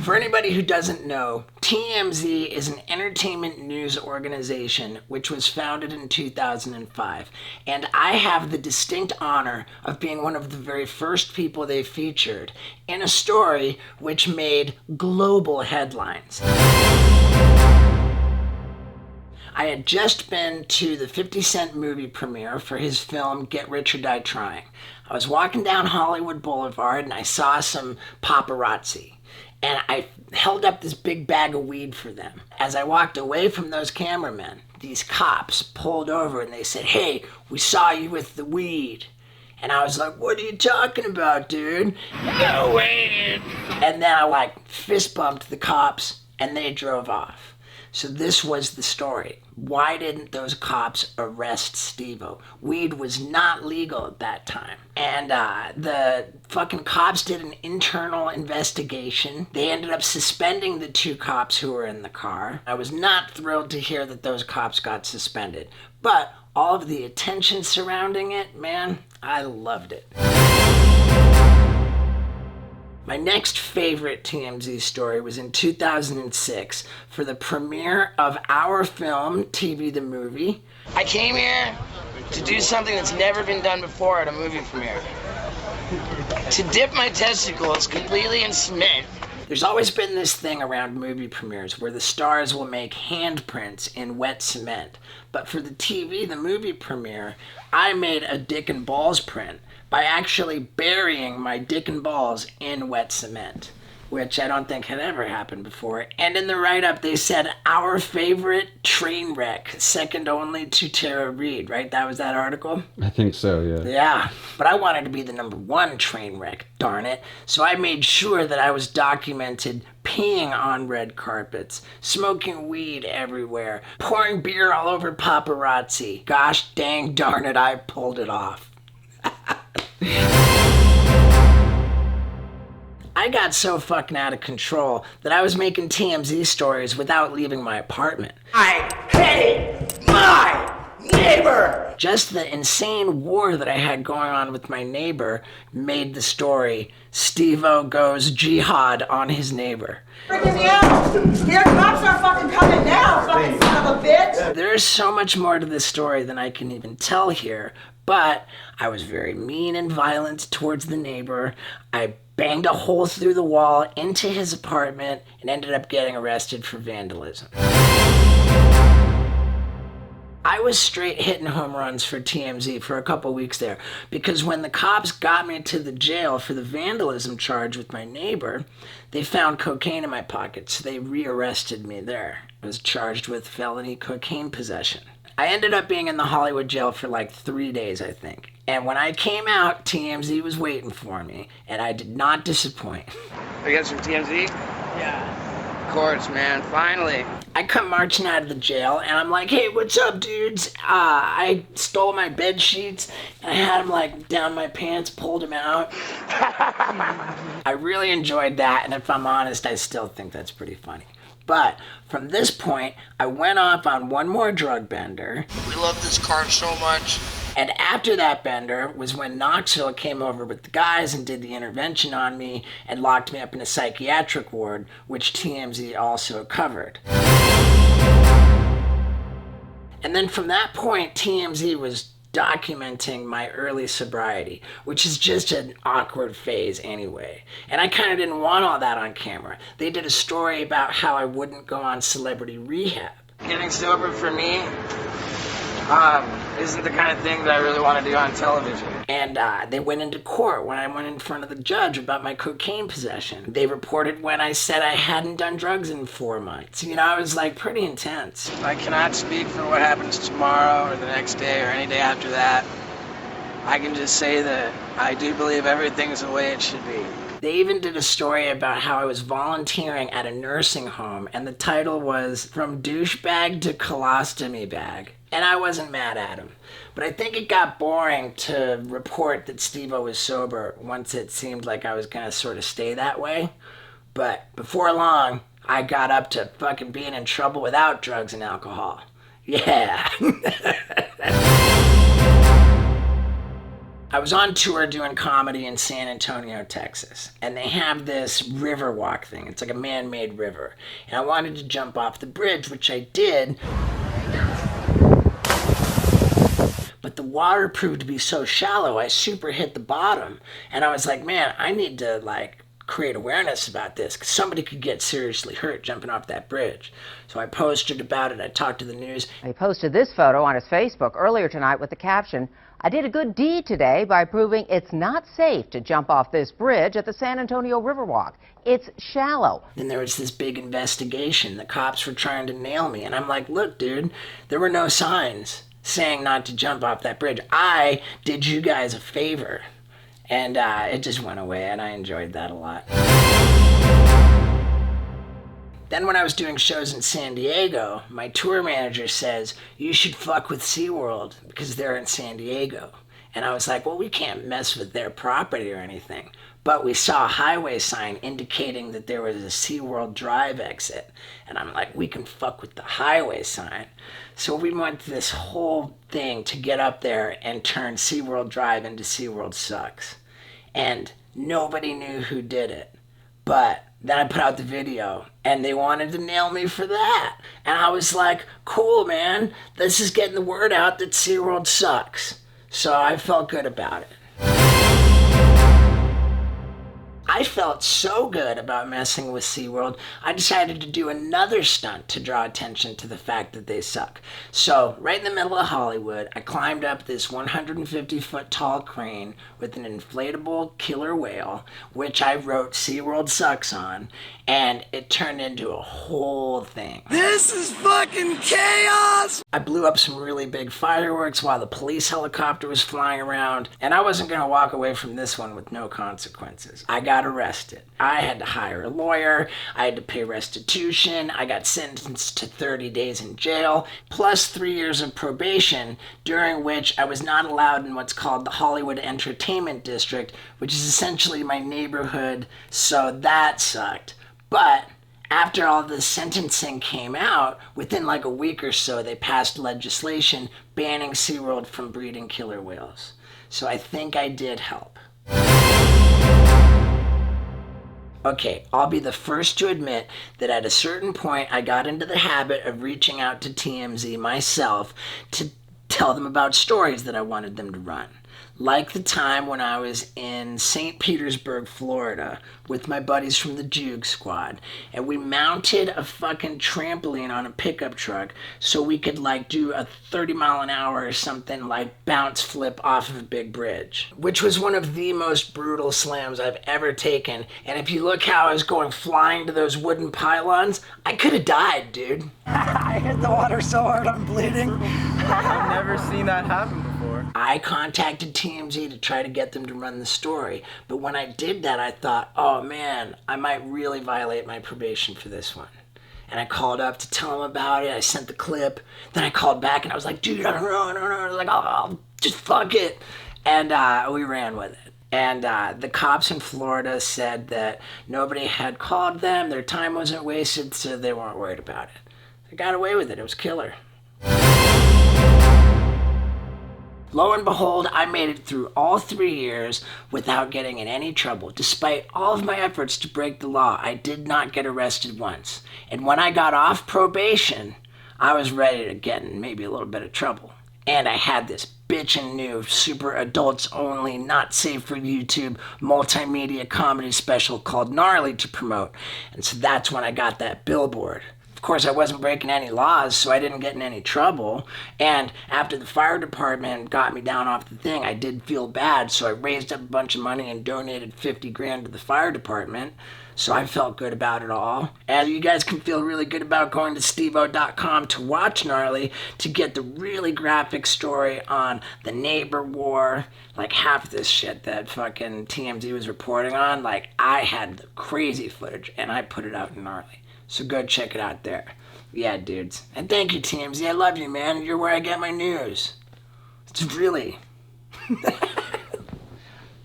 For anybody who doesn't know, TMZ is an entertainment news organization which was founded in 2005, and I have the distinct honor of being one of the very first people they featured in a story which made global headlines. I had just been to the 50 Cent movie premiere for his film Get Rich or Die Trying. I was walking down Hollywood Boulevard and I saw some paparazzi. And I held up this big bag of weed for them. As I walked away from those cameramen, these cops pulled over and they said, "Hey, we saw you with the weed." And I was like, "What are you talking about, dude?" "No weed." And then I fist bumped the cops and they drove off. So this was the story. Why didn't those cops arrest Steve-O? Weed was not legal at that time. And the fucking cops did an internal investigation. They ended up suspending the two cops who were in the car. I was not thrilled to hear that those cops got suspended. But all of the attention surrounding it, man, I loved it. My next favorite TMZ story was in 2006 for the premiere of our film, TV the Movie. I came here to do something that's never been done before at a movie premiere. To dip my testicles completely in cement. There's always been this thing around movie premieres where the stars will make handprints in wet cement. But for the TV the Movie premiere, I made a dick and balls print by actually burying my dick and balls in wet cement, which I don't think had ever happened before. And in the write-up, they said, "Our favorite train wreck, second only to Tara Reid," right? That was that article? I think so, yeah. Yeah, but I wanted to be the #1 train wreck, darn it. So I made sure that I was documented peeing on red carpets, smoking weed everywhere, pouring beer all over paparazzi. Gosh dang darn it, I pulled it off. I got so fucking out of control that I was making TMZ stories without leaving my apartment. I hate my neighbor! Just the insane war that I had going on with my neighbor made the story Steve-O goes jihad on his neighbor. Freaking me out! Here, cops are fucking coming now, fucking son of a bitch! There's so much more to this story than I can even tell here, but I was very mean and violent towards the neighbor. I banged a hole through the wall into his apartment and ended up getting arrested for vandalism. I was straight hitting home runs for TMZ for a couple weeks there because when the cops got me to the jail for the vandalism charge with my neighbor, they found cocaine in my pocket, so they rearrested me there. I was charged with felony cocaine possession. I ended up being in the Hollywood jail for 3 days, I think. And when I came out, TMZ was waiting for me, and I did not disappoint. You guys from TMZ? Yeah. Of course, man, finally. I come marching out of the jail, and I'm like, "Hey, what's up, dudes? I stole my bed sheets, and I had them, down my pants, pulled them out." I really enjoyed that, and if I'm honest, I still think that's pretty funny. But from this point, I went off on one more drug bender. We love this car so much. And after that bender was when Knoxville came over with the guys and did the intervention on me and locked me up in a psychiatric ward, which TMZ also covered. And then from that point, TMZ was documenting my early sobriety, which is just an awkward phase anyway. And I kind of didn't want all that on camera. They did a story about how I wouldn't go on Celebrity Rehab. Getting sober for me isn't the kind of thing that I really want to do on television. And they went into court when I went in front of the judge about my cocaine possession. They reported when I said I hadn't done drugs in 4 months. You know, it was pretty intense. I cannot speak for what happens tomorrow or the next day or any day after that. I can just say that I do believe everything's the way it should be. They even did a story about how I was volunteering at a nursing home, and the title was From Douchebag to Colostomy Bag. And I wasn't mad at him. But I think it got boring to report that Steve-O was sober once it seemed like I was going to sort of stay that way. But before long, I got up to fucking being in trouble without drugs and alcohol. Yeah. I was on tour doing comedy in San Antonio, Texas, and they have this Riverwalk thing. It's like a man-made river. And I wanted to jump off the bridge, which I did. But the water proved to be so shallow, I super hit the bottom. And I was like, man, I need to create awareness about this, because somebody could get seriously hurt jumping off that bridge. So I posted about it. I talked to the news. He posted this photo on his Facebook earlier tonight with the caption, "I did a good deed today by proving it's not safe to jump off this bridge at the San Antonio Riverwalk. It's shallow." Then there was this big investigation. The cops were trying to nail me. And I'm like, look, dude, there were no signs saying not to jump off that bridge. I did you guys a favor. And it just went away, and I enjoyed that a lot. Then when I was doing shows in San Diego, my tour manager says, you should fuck with SeaWorld because they're in San Diego. And I was like, well, we can't mess with their property or anything. But we saw a highway sign indicating that there was a SeaWorld Drive exit. And I'm like, we can fuck with the highway sign. So we went through this whole thing to get up there and turn SeaWorld Drive into SeaWorld Sucks. And nobody knew who did it. But then I put out the video, and they wanted to nail me for that. And I was like, cool, man. This is getting the word out that SeaWorld sucks. So I felt good about it. I felt so good about messing with SeaWorld, I decided to do another stunt to draw attention to the fact that they suck. So, right in the middle of Hollywood, I climbed up this 150-foot tall crane with an inflatable killer whale, which I wrote SeaWorld Sucks on, and it turned into a whole thing. This is fucking chaos! I blew up some really big fireworks while the police helicopter was flying around, and I wasn't going to walk away from this one with no consequences. I got arrested. I had to hire a lawyer, I had to pay restitution, I got sentenced to 30 days in jail, plus 3 years of probation, during which I was not allowed in what's called the Hollywood Entertainment District, which is essentially my neighborhood, so that sucked. But after all the sentencing came out, within a week or so, they passed legislation banning SeaWorld from breeding killer whales. So I think I did help. Okay, I'll be the first to admit that at a certain point I got into the habit of reaching out to TMZ myself to tell them about stories that I wanted them to run. Like the time when I was in St. Petersburg, Florida, with my buddies from the Juke Squad, and we mounted a fucking trampoline on a pickup truck so we could do a 30-mile-an-hour or something, bounce flip off of a big bridge, which was one of the most brutal slams I've ever taken. And if you look how I was going flying to those wooden pylons, I could have died, dude. I hit the water so hard I'm bleeding. I've never seen that happen before. I contacted TMZ to try to get them to run the story, but when I did that, I thought, oh man, I might really violate my probation for this one. And I called up to tell them about it. I sent the clip. Then I called back and I was like, dude, I don't know. I was like, oh, just fuck it. And we ran with it. And the cops in Florida said that nobody had called them, their time wasn't wasted, so they weren't worried about it. They got away with it. It was killer. Lo and behold, I made it through all 3 years without getting in any trouble. Despite all of my efforts to break the law, I did not get arrested once. And when I got off probation, I was ready to get in maybe a little bit of trouble. And I had this bitchin' new, super adults only, not safe for YouTube, multimedia comedy special called Gnarly to promote. And so that's when I got that Billboard. Of course, I wasn't breaking any laws, so I didn't get in any trouble. And after the fire department got me down off the thing, I did feel bad, so I raised up a bunch of money and donated 50 grand to the fire department. So I felt good about it all. And you guys can feel really good about going to steveo.com to watch Gnarly to get the really graphic story on the neighbor war. Half this shit that fucking TMZ was reporting on, I had the crazy footage and I put it out in Gnarly. So go check it out there. Yeah, dudes. And thank you, TMZ. I love you, man. You're where I get my news. It's really...